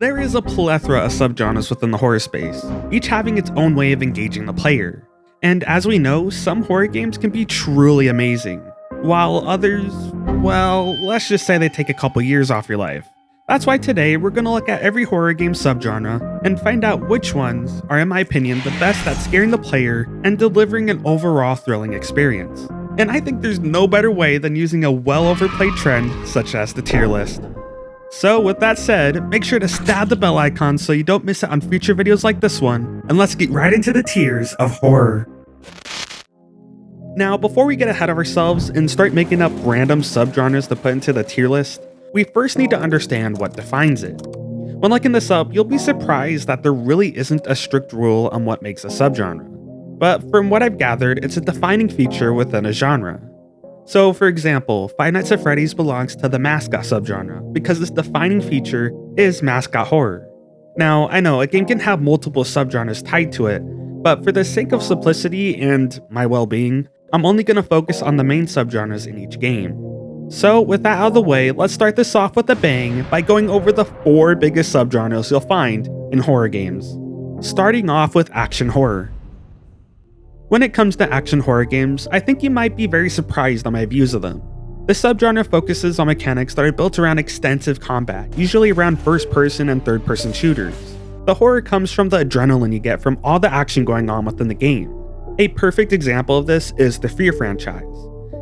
There is a plethora of subgenres within the horror space, each having its own way of engaging the player. And as we know, some horror games can be truly amazing, while others, well, let's just say they take a couple years off your life. That's why today we're going to look at every horror game subgenre and find out which ones are, in my opinion, the best at scaring the player and delivering an overall thrilling experience. And I think there's no better way than using a well-overplayed trend such as the tier list. So with that said, make sure to stab the bell icon so you don't miss out on future videos like this one, and let's get right into the tiers of horror. Now, before we get ahead of ourselves and start making up random subgenres to put into the tier list, we first need to understand what defines it. When looking this up, you'll be surprised that there really isn't a strict rule on what makes a subgenre. But from what I've gathered, it's a defining feature within a genre. So for example, Five Nights at Freddy's belongs to the Mascot subgenre because its defining feature is Mascot Horror. Now, I know a game can have multiple subgenres tied to it, but for the sake of simplicity and my well-being, I'm only going to focus on the main subgenres in each game. So with that out of the way, let's start this off with a bang by going over the 4 biggest subgenres you'll find in horror games. Starting off with action horror. When it comes to action horror games, I think you might be very surprised on my views of them. This subgenre focuses on mechanics that are built around extensive combat, usually around first-person and third-person shooters. The horror comes from the adrenaline you get from all the action going on within the game. A perfect example of this is the Fear franchise.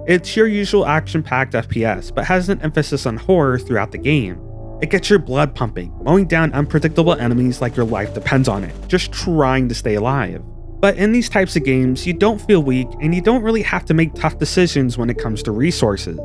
It's your usual action-packed FPS, but has an emphasis on horror throughout the game. It gets your blood pumping, mowing down unpredictable enemies like your life depends on it, just trying to stay alive. But in these types of games, you don't feel weak and you don't really have to make tough decisions when it comes to resources.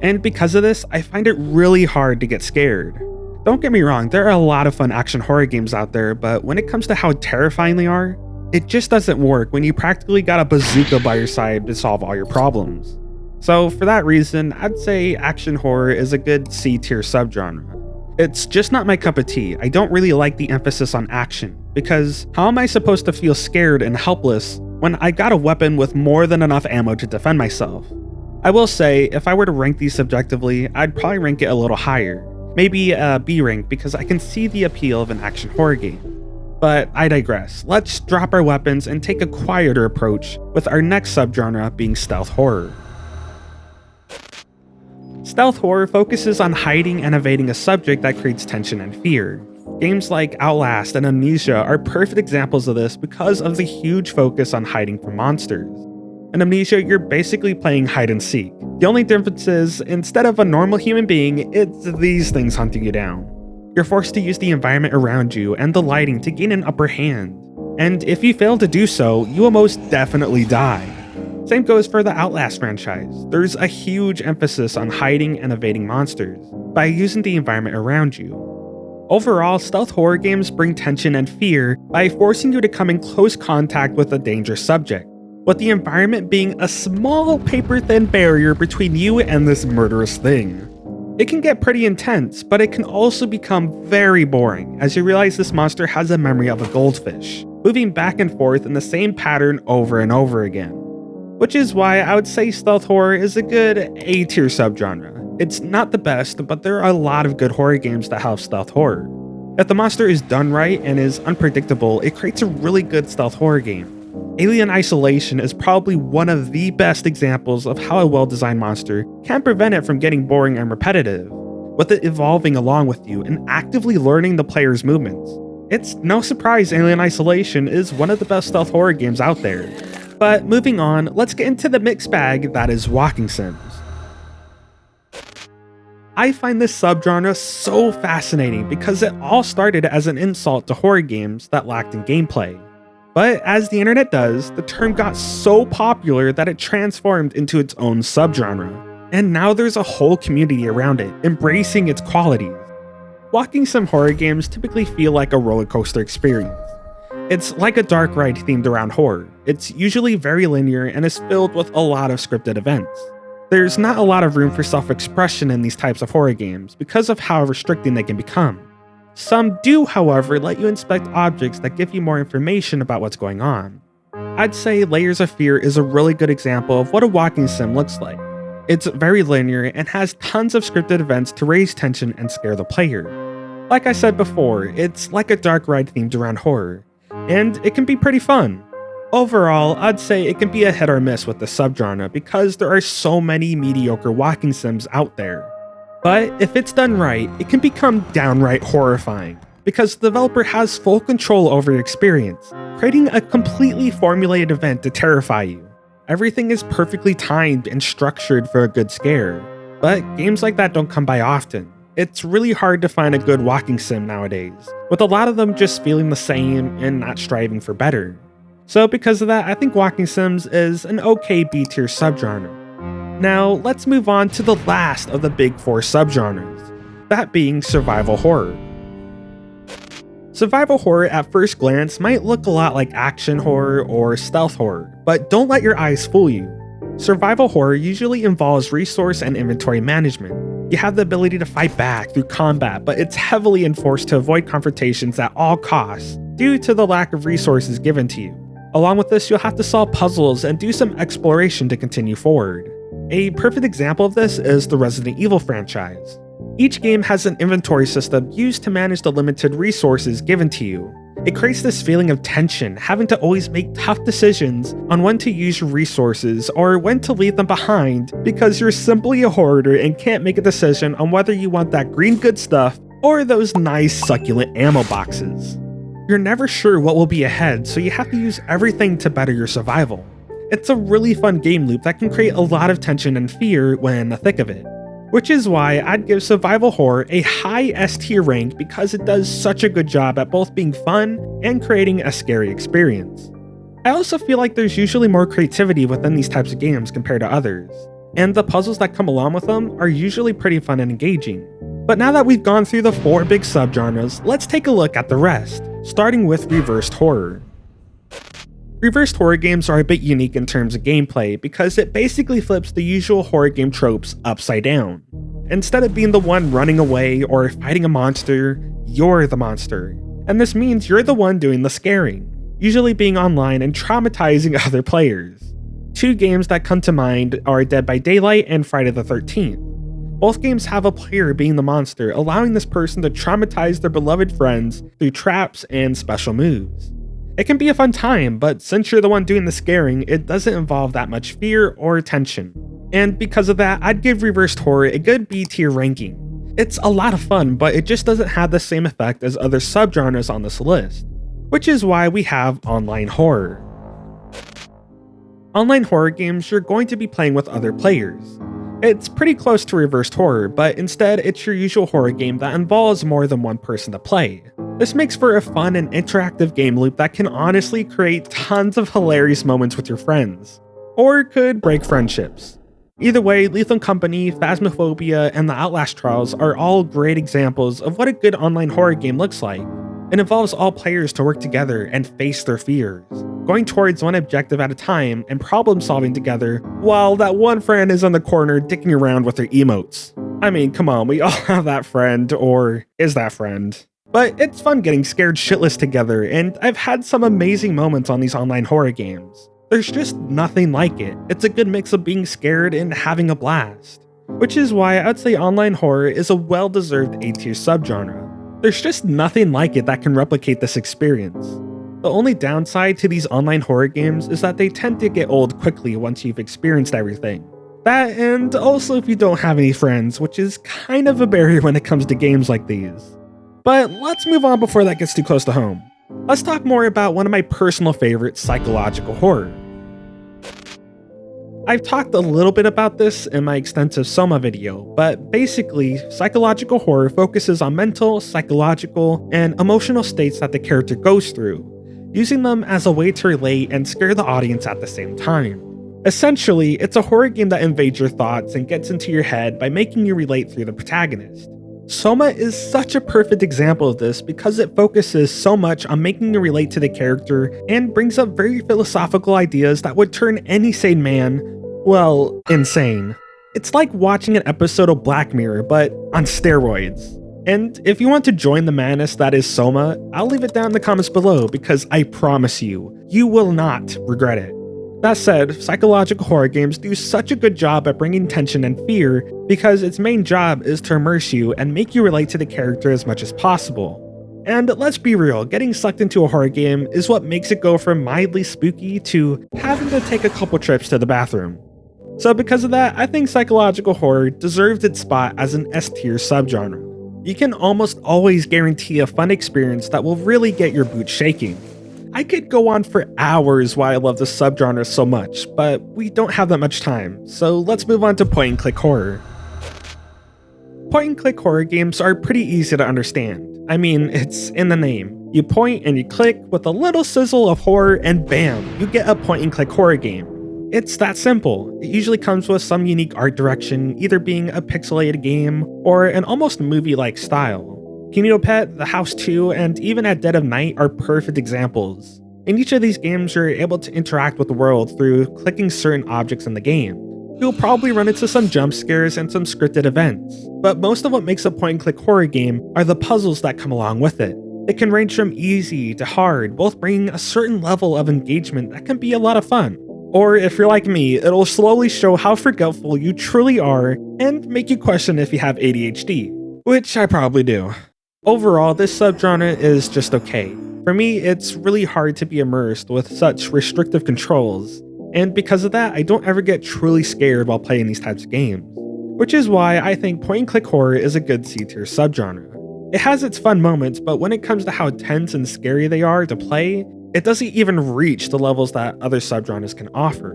And because of this, I find it really hard to get scared. Don't get me wrong, there are a lot of fun action horror games out there, but when it comes to how terrifying they are, it just doesn't work when you practically got a bazooka by your side to solve all your problems. So for that reason, I'd say action horror is a good C-tier subgenre. It's just not my cup of tea. I don't really like the emphasis on action, because how am I supposed to feel scared and helpless when I got a weapon with more than enough ammo to defend myself? I will say, if I were to rank these subjectively, I'd probably rank it a little higher. Maybe a B rank because I can see the appeal of an action horror game. But I digress. Let's drop our weapons and take a quieter approach with our next subgenre being stealth horror. Stealth horror focuses on hiding and evading a subject that creates tension and fear. Games like Outlast and Amnesia are perfect examples of this because of the huge focus on hiding from monsters. In Amnesia, you're basically playing hide and seek. The only difference is, instead of a normal human being, it's these things hunting you down. You're forced to use the environment around you and the lighting to gain an upper hand. And if you fail to do so, you will most definitely die. Same goes for the Outlast franchise. There's a huge emphasis on hiding and evading monsters by using the environment around you. Overall, stealth horror games bring tension and fear by forcing you to come in close contact with a dangerous subject, with the environment being a small paper-thin barrier between you and this murderous thing. It can get pretty intense, but it can also become very boring as you realize this monster has a memory of a goldfish, moving back and forth in the same pattern over and over again. Which is why I would say stealth horror is a good A-tier subgenre. It's not the best, but there are a lot of good horror games that have stealth horror. If the monster is done right and is unpredictable, it creates a really good stealth horror game. Alien Isolation is probably one of the best examples of how a well-designed monster can prevent it from getting boring and repetitive, with it evolving along with you and actively learning the player's movements. It's no surprise Alien Isolation is one of the best stealth horror games out there. But moving on, let's get into the mixed bag that is walking sims. I find this subgenre so fascinating because it all started as an insult to horror games that lacked in gameplay. But as the internet does, the term got so popular that it transformed into its own subgenre. And now there's a whole community around it, embracing its qualities. Walking sim horror games typically feel like a roller coaster experience. It's like a dark ride themed around horror. It's usually very linear and is filled with a lot of scripted events. There's not a lot of room for self-expression in these types of horror games because of how restricting they can become. Some do, however, let you inspect objects that give you more information about what's going on. I'd say Layers of Fear is a really good example of what a walking sim looks like. It's very linear and has tons of scripted events to raise tension and scare the player. Like I said before, it's like a dark ride themed around horror, and it can be pretty fun. Overall, I'd say it can be a hit or miss with the subgenre because there are so many mediocre walking sims out there. But if it's done right, it can become downright horrifying, because the developer has full control over your experience, creating a completely formulated event to terrify you. Everything is perfectly timed and structured for a good scare, but games like that don't come by often. It's really hard to find a good walking sim nowadays, with a lot of them just feeling the same and not striving for better. So because of that, I think walking sims is an okay B-tier subgenre. Now, let's move on to the last of the big 4 subgenres, that being survival horror. Survival horror at first glance might look a lot like action horror or stealth horror, but don't let your eyes fool you. Survival horror usually involves resource and inventory management. You have the ability to fight back through combat, but it's heavily enforced to avoid confrontations at all costs due to the lack of resources given to you. Along with this, you'll have to solve puzzles and do some exploration to continue forward. A perfect example of this is the Resident Evil franchise. Each game has an inventory system used to manage the limited resources given to you. It creates this feeling of tension, having to always make tough decisions on when to use your resources or when to leave them behind because you're simply a hoarder and can't make a decision on whether you want that green good stuff or those nice succulent ammo boxes. You're never sure what will be ahead, so you have to use everything to better your survival. It's a really fun game loop that can create a lot of tension and fear when in the thick of it. Which is why I'd give survival horror a high S tier rank because it does such a good job at both being fun and creating a scary experience. I also feel like there's usually more creativity within these types of games compared to others, and the puzzles that come along with them are usually pretty fun and engaging. But now that we've gone through the 4 big subgenres, let's take a look at the rest, starting with reversed horror. Reversed horror games are a bit unique in terms of gameplay because it basically flips the usual horror game tropes upside down. Instead of being the one running away or fighting a monster, you're the monster. And this means you're the one doing the scaring, usually being online and traumatizing other players. 2 games that come to mind are Dead by Daylight and Friday the 13th. Both games have a player being the monster, allowing this person to traumatize their beloved friends through traps and special moves. It can be a fun time, but since you're the one doing the scaring, it doesn't involve that much fear or tension. And because of that, I'd give reversed horror a good B tier ranking. It's a lot of fun, but it just doesn't have the same effect as other subgenres on this list, which is why we have online horror. Online horror games, you're going to be playing with other players. It's pretty close to reversed horror, but instead it's your usual horror game that involves more than one person to play. This makes for a fun and interactive game loop that can honestly create tons of hilarious moments with your friends, or could break friendships. Either way, Lethal Company, Phasmophobia, and the Outlast Trials are all great examples of what a good online horror game looks like. It involves all players to work together and face their fears, going towards one objective at a time and problem solving together, while that one friend is on the corner dicking around with their emotes. I mean, come on, we all have that friend, or is that friend? But it's fun getting scared shitless together, and I've had some amazing moments on these online horror games. There's just nothing like it. It's a good mix of being scared and having a blast. Which is why I'd say online horror is a well-deserved A-tier subgenre. There's just nothing like it that can replicate this experience. The only downside to these online horror games is that they tend to get old quickly once you've experienced everything. That, and also if you don't have any friends, which is kind of a barrier when it comes to games like these. But let's move on before that gets too close to home. Let's talk more about one of my personal favorites, psychological horror. I've talked a little bit about this in my extensive Soma video, but basically, psychological horror focuses on mental, psychological, and emotional states that the character goes through, using them as a way to relate and scare the audience at the same time. Essentially, it's a horror game that invades your thoughts and gets into your head by making you relate through the protagonist. Soma is such a perfect example of this because it focuses so much on making you relate to the character and brings up very philosophical ideas that would turn any sane man, well, insane. It's like watching an episode of Black Mirror, but on steroids. And if you want to join the madness that is Soma, I'll leave it down in the comments below because I promise you, you will not regret it. That said, psychological horror games do such a good job at bringing tension and fear because its main job is to immerse you and make you relate to the character as much as possible. And let's be real, getting sucked into a horror game is what makes it go from mildly spooky to having to take a couple trips to the bathroom. So because of that, I think psychological horror deserves its spot as an S-tier subgenre. You can almost always guarantee a fun experience that will really get your boots shaking. I could go on for hours why I love this subgenre so much, but we don't have that much time, so let's move on to point-and-click horror. Point-and-click horror games are pretty easy to understand. I mean, it's in the name. You point and you click with a little sizzle of horror and bam, you get a point-and-click horror game. It's that simple. It usually comes with some unique art direction, either being a pixelated game or an almost movie-like style. Kinito Pet, The House 2, and even At Dead of Night are perfect examples. In each of these games, you're able to interact with the world through clicking certain objects in the game. You'll probably run into some jump scares and some scripted events, but most of what makes a point-and-click horror game are the puzzles that come along with it. It can range from easy to hard, both bringing a certain level of engagement that can be a lot of fun. Or if you're like me, it'll slowly show how forgetful you truly are and make you question if you have ADHD, which I probably do. Overall, this subgenre is just okay. For me, it's really hard to be immersed with such restrictive controls, and because of that, I don't ever get truly scared while playing these types of games. Which is why I think point-and-click horror is a good C-tier subgenre. It has its fun moments, but when it comes to how tense and scary they are to play, it doesn't even reach the levels that other subgenres can offer.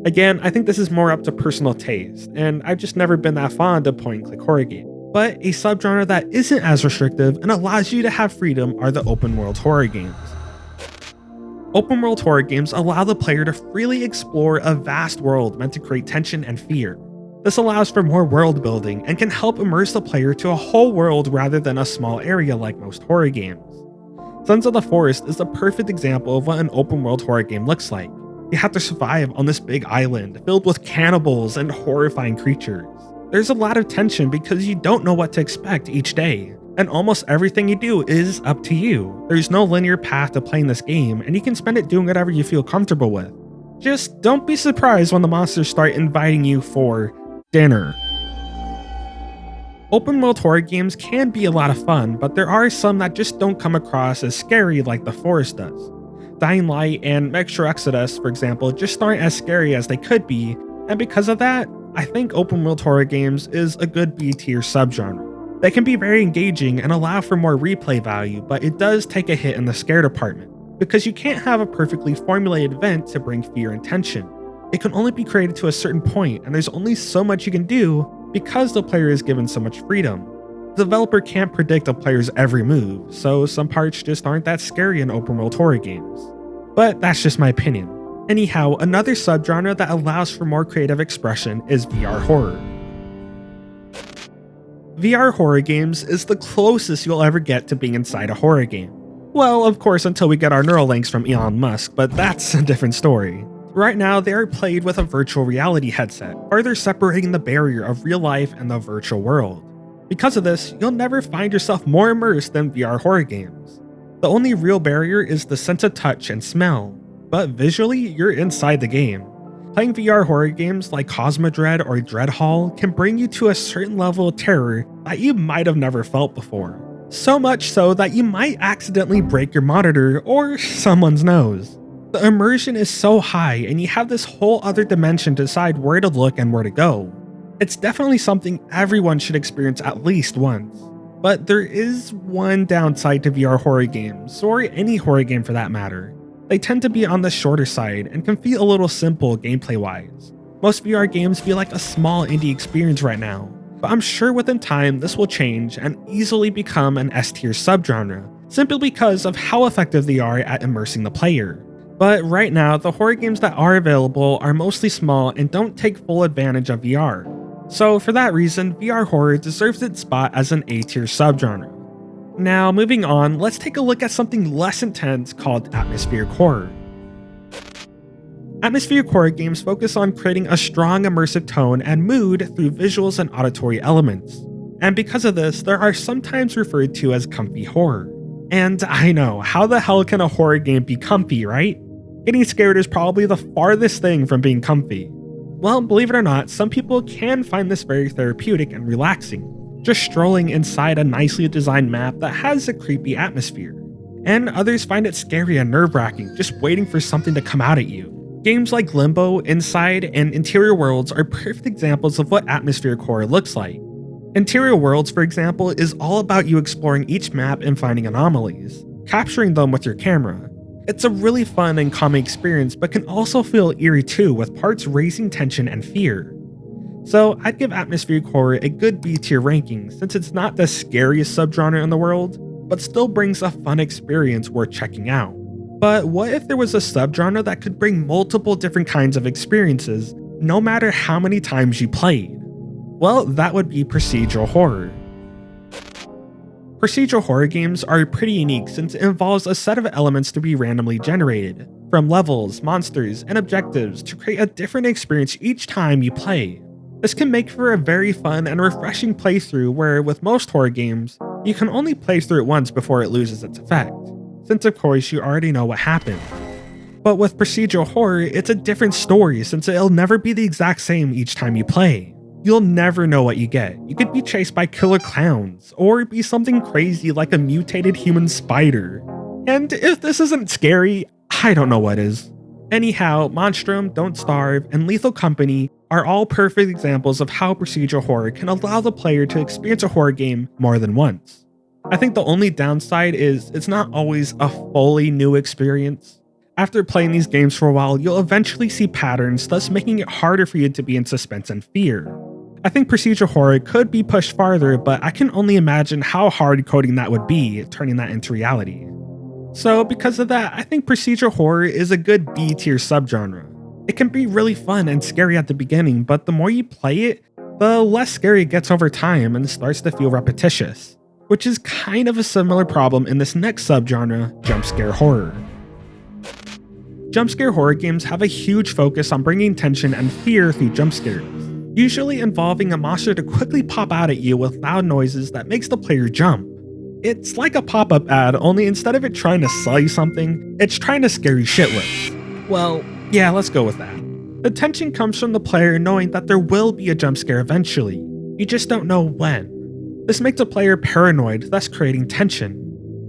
Again, I think this is more up to personal taste, and I've just never been that fond of point-and-click horror games. But a subgenre that isn't as restrictive and allows you to have freedom are the open world horror games. Open world horror games allow the player to freely explore a vast world meant to create tension and fear. This allows for more world building and can help immerse the player to a whole world rather than a small area like most horror games. Sons of the Forest is a perfect example of what an open world horror game looks like. You have to survive on this big island filled with cannibals and horrifying creatures. There's a lot of tension because you don't know what to expect each day, and almost everything you do is up to you. There's no linear path to playing this game, and you can spend it doing whatever you feel comfortable with. Just don't be surprised when the monsters start inviting you for dinner. Open world horror games can be a lot of fun, but there are some that just don't come across as scary like The Forest does. Dying Light and Metro Exodus, for example, just aren't as scary as they could be, and because of that, I think open world horror games is a good B-tier subgenre. They can be very engaging and allow for more replay value, but it does take a hit in the scare department, because you can't have a perfectly formulated event to bring fear and tension. It can only be created to a certain point, and there's only so much you can do because the player is given so much freedom. The developer can't predict a player's every move, so some parts just aren't that scary in open world horror games. But that's just my opinion. Anyhow, another subgenre that allows for more creative expression is VR horror. VR horror games is the closest you'll ever get to being inside a horror game. Well, of course, until we get our neural links from Elon Musk, but that's a different story. Right now, they are played with a virtual reality headset, further separating the barrier of real life and the virtual world. Because of this, you'll never find yourself more immersed than VR horror games. The only real barrier is the sense of touch and smell, but visually, you're inside the game. Playing VR horror games like Cosmodread or Dreadhall can bring you to a certain level of terror that you might have never felt before. So much so that you might accidentally break your monitor or someone's nose. The immersion is so high, and you have this whole other dimension to decide where to look and where to go. It's definitely something everyone should experience at least once. But there is one downside to VR horror games, or any horror game for that matter. They tend to be on the shorter side and can feel a little simple gameplay-wise. Most VR games feel like a small indie experience right now, but I'm sure within time this will change and easily become an S-tier subgenre, simply because of how effective they are at immersing the player. But right now, the horror games that are available are mostly small and don't take full advantage of VR. So for that reason, VR horror deserves its spot as an A-tier subgenre. Now, moving on, let's take a look at something less intense called atmospheric horror. Atmospheric horror games focus on creating a strong immersive tone and mood through visuals and auditory elements. And because of this, they are sometimes referred to as comfy horror. And I know, how the hell can a horror game be comfy, right? Getting scared is probably the farthest thing from being comfy. Well, believe it or not, some people can find this very therapeutic and relaxing, just strolling inside a nicely designed map that has a creepy atmosphere. And others find it scary and nerve-wracking, just waiting for something to come out at you. Games like Limbo, Inside, and Interior Worlds are perfect examples of what atmospheric horror looks like. Interior Worlds, for example, is all about you exploring each map and finding anomalies, capturing them with your camera. It's a really fun and calming experience, but can also feel eerie too, with parts raising tension and fear. So I'd give atmospheric horror a good B tier ranking, since it's not the scariest subgenre in the world, but still brings a fun experience worth checking out. But what if there was a subgenre that could bring multiple different kinds of experiences, no matter how many times you played? Well, that would be procedural horror. Procedural horror games are pretty unique since it involves a set of elements to be randomly generated, from levels, monsters, and objectives to create a different experience each time you play. This can make for a very fun and refreshing playthrough where, with most horror games, you can only play through it once before it loses its effect, since of course you already know what happened. But with procedural horror, it's a different story since it'll never be the exact same each time you play. You'll never know what you get. You could be chased by killer clowns, or be something crazy like a mutated human spider. And if this isn't scary, I don't know what is. Anyhow, Monstrum, Don't Starve, and Lethal Company are all perfect examples of how procedural horror can allow the player to experience a horror game more than once. I think the only downside is it's not always a fully new experience. After playing these games for a while, you'll eventually see patterns, thus making it harder for you to be in suspense and fear. I think procedural horror could be pushed farther, but I can only imagine how hard coding that would be, turning that into reality. So because of that, I think procedural horror is a good B tier subgenre. It can be really fun and scary at the beginning, but the more you play it, the less scary it gets over time and starts to feel repetitious, which is kind of a similar problem in this next subgenre, Jumpscare Horror. Jumpscare horror games have a huge focus on bringing tension and fear through jump scares, usually involving a monster to quickly pop out at you with loud noises that makes the player jump. It's like a pop-up ad, only instead of it trying to sell you something, it's trying to scare you shitless. Well, yeah, let's go with that. The tension comes from the player knowing that there will be a jump scare eventually. You just don't know when. This makes a player paranoid, thus creating tension.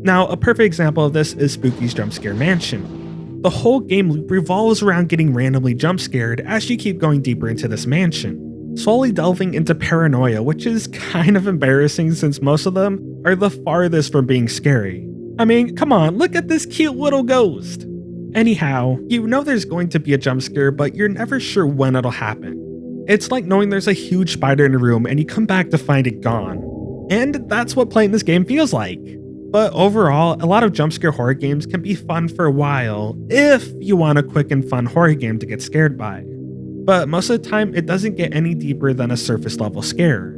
Now, a perfect example of this is Spooky's Jumpscare Mansion. The whole game loop revolves around getting randomly jump scared as you keep going deeper into this mansion, slowly delving into paranoia, which is kind of embarrassing since most of them are the farthest from being scary. I mean, come on, look at this cute little ghost. Anyhow, you know there's going to be a jump scare, but you're never sure when it'll happen. It's like knowing there's a huge spider in a room and you come back to find it gone. And that's what playing this game feels like. But overall, a lot of jumpscare horror games can be fun for a while if you want a quick and fun horror game to get scared by. But most of the time, it doesn't get any deeper than a surface level scare.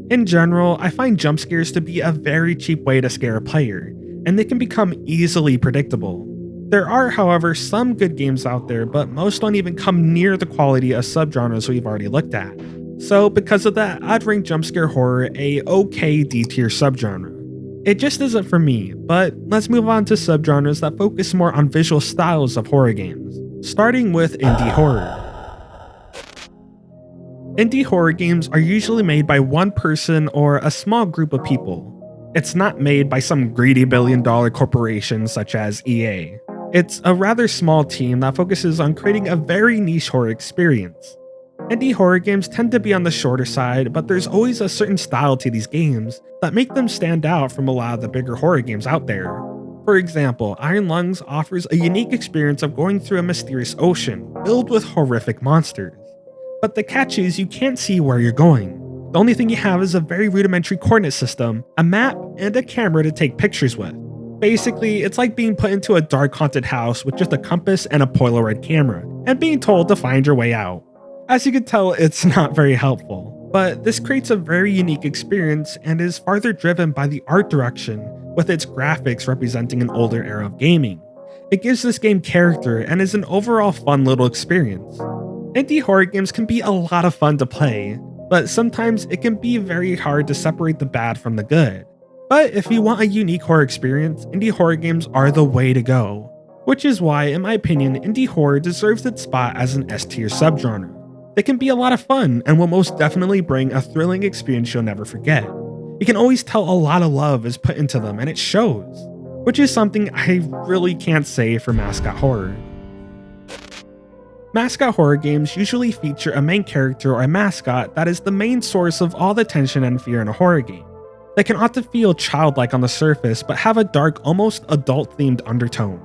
In general, I find jump scares to be a very cheap way to scare a player, and they can become easily predictable. There are, however, some good games out there, but most don't even come near the quality of subgenres we've already looked at. So because of that, I'd rank jumpscare horror a okay D tier subgenre. It just isn't for me, but let's move on to subgenres that focus more on visual styles of horror games, starting with indie horror. Indie horror games are usually made by one person or a small group of people. It's not made by some greedy billion-dollar corporation such as EA. It's a rather small team that focuses on creating a very niche horror experience. Indie horror games tend to be on the shorter side, but there's always a certain style to these games that make them stand out from a lot of the bigger horror games out there. For example, Iron Lungs offers a unique experience of going through a mysterious ocean filled with horrific monsters. But the catch is you can't see where you're going. The only thing you have is a very rudimentary coordinate system, a map, and a camera to take pictures with. Basically, it's like being put into a dark haunted house with just a compass and a Polaroid camera, and being told to find your way out. As you can tell, it's not very helpful, but this creates a very unique experience and is farther driven by the art direction, with its graphics representing an older era of gaming. It gives this game character and is an overall fun little experience. Indie horror games can be a lot of fun to play, but sometimes it can be very hard to separate the bad from the good. But if you want a unique horror experience, indie horror games are the way to go. Which is why, in my opinion, indie horror deserves its spot as an S-tier subgenre. They can be a lot of fun and will most definitely bring a thrilling experience you'll never forget. You can always tell a lot of love is put into them and it shows, which is something I really can't say for Mascot Horror. Mascot horror games usually feature a main character or a mascot that is the main source of all the tension and fear in a horror game. They can often feel childlike on the surface but have a dark, almost adult-themed undertone.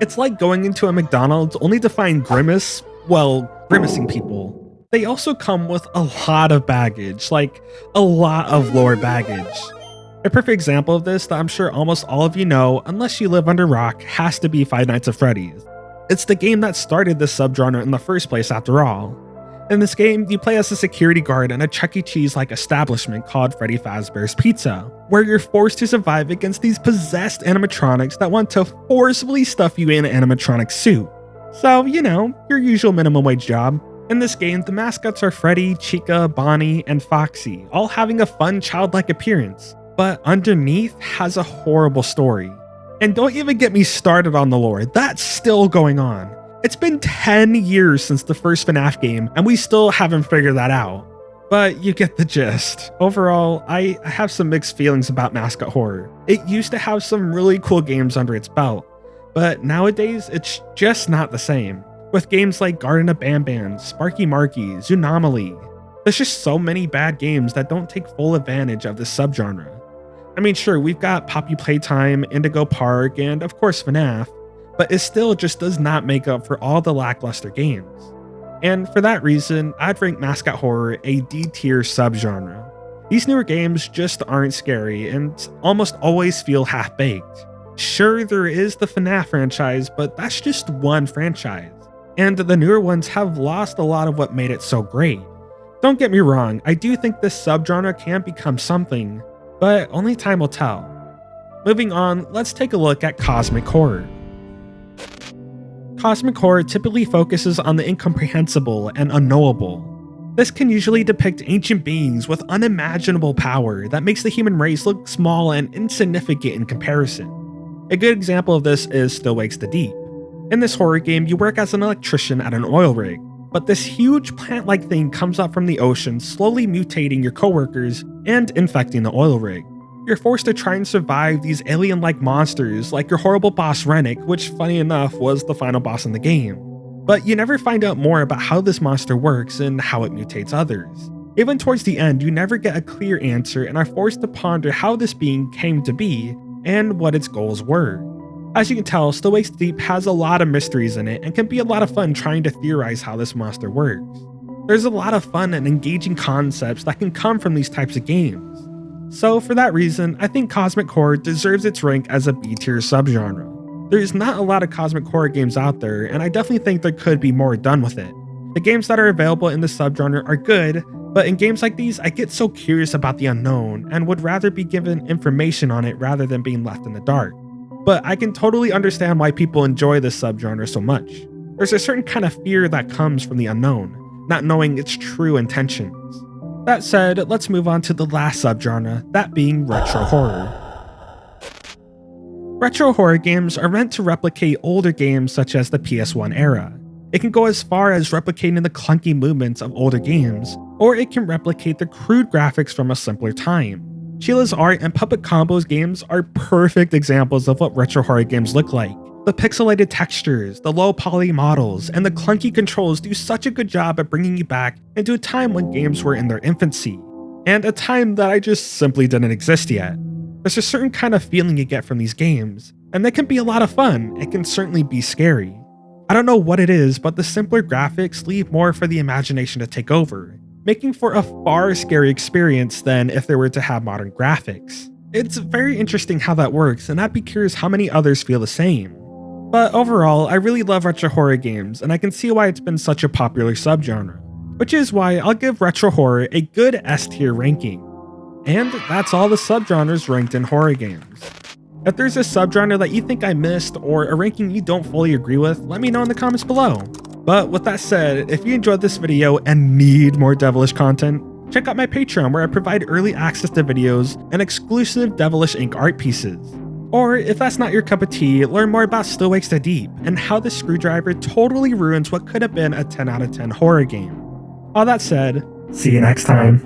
It's like going into a McDonald's only to find grimacing people. They also come with a lot of baggage, like a lot of lore baggage. A perfect example of this that I'm sure almost all of you know, unless you live under a rock, has to be Five Nights at Freddy's. It's the game that started this subgenre in the first place after all. In this game, you play as a security guard in a Chuck E. Cheese-like establishment called Freddy Fazbear's Pizza, where you're forced to survive against these possessed animatronics that want to forcibly stuff you in an animatronic suit. So, you know, your usual minimum wage job. In this game, the mascots are Freddy, Chica, Bonnie, and Foxy, all having a fun childlike appearance, but underneath has a horrible story. And don't even get me started on the lore, that's still going on. It's been 10 years since the first FNAF game, and we still haven't figured that out. But you get the gist. Overall, I have some mixed feelings about Mascot Horror. It used to have some really cool games under its belt, but nowadays it's just not the same. With games like Garden of Banban, Sparky Marky, Zoonomaly, there's just so many bad games that don't take full advantage of this subgenre. I mean, sure, we've got Poppy Playtime, Indigo Park, and of course FNAF, but it still just does not make up for all the lackluster games. And for that reason, I'd rank Mascot Horror a D-tier subgenre. These newer games just aren't scary and almost always feel half-baked. Sure, there is the FNAF franchise, but that's just one franchise. And the newer ones have lost a lot of what made it so great. Don't get me wrong, I do think this subgenre can become something, but only time will tell. Moving on, let's take a look at Cosmic Horror. Cosmic horror typically focuses on the incomprehensible and unknowable. This can usually depict ancient beings with unimaginable power that makes the human race look small and insignificant in comparison. A good example of this is Still Wakes the Deep. In this horror game, you work as an electrician at an oil rig, but this huge plant-like thing comes up from the ocean, slowly mutating your coworkers and infecting the oil rig. You're forced to try and survive these alien-like monsters like your horrible boss Rennick, which funny enough was the final boss in the game. But you never find out more about how this monster works and how it mutates others. Even towards the end, you never get a clear answer and are forced to ponder how this being came to be and what its goals were. As you can tell, Still Wakes Deep has a lot of mysteries in it and can be a lot of fun trying to theorize how this monster works. There's a lot of fun and engaging concepts that can come from these types of games. So for that reason, I think Cosmic Horror deserves its rank as a B-tier subgenre. There's not a lot of Cosmic Horror games out there, and I definitely think there could be more done with it. The games that are available in this subgenre are good, but in games like these, I get so curious about the unknown and would rather be given information on it rather than being left in the dark. But I can totally understand why people enjoy this subgenre so much. There's a certain kind of fear that comes from the unknown, not knowing its true intentions. That said, let's move on to the last subgenre, that being retro horror. Retro horror games are meant to replicate older games such as the PS1 era. It can go as far as replicating the clunky movements of older games, or it can replicate the crude graphics from a simpler time. Sheila's Art and Puppet Combo's games are perfect examples of what retro horror games look like. The pixelated textures, the low poly models, and the clunky controls do such a good job at bringing you back into a time when games were in their infancy, and a time that I just simply didn't exist yet. There's a certain kind of feeling you get from these games, and they can be a lot of fun. It can certainly be scary. I don't know what it is, but the simpler graphics leave more for the imagination to take over, making for a far scarier experience than if they were to have modern graphics. It's very interesting how that works, and I'd be curious how many others feel the same. But overall, I really love retro horror games, and I can see why it's been such a popular subgenre, which is why I'll give retro horror a good S-tier ranking. And that's all the subgenres ranked in horror games. If there's a subgenre that you think I missed or a ranking you don't fully agree with, let me know in the comments below. But with that said, if you enjoyed this video and need more Devilish content, check out my Patreon where I provide early access to videos and exclusive Devilish Inc. art pieces. Or if that's not your cup of tea, learn more about Still Wakes the Deep and how the screwdriver totally ruins what could have been a 10 out of 10 horror game. All that said, see you next time.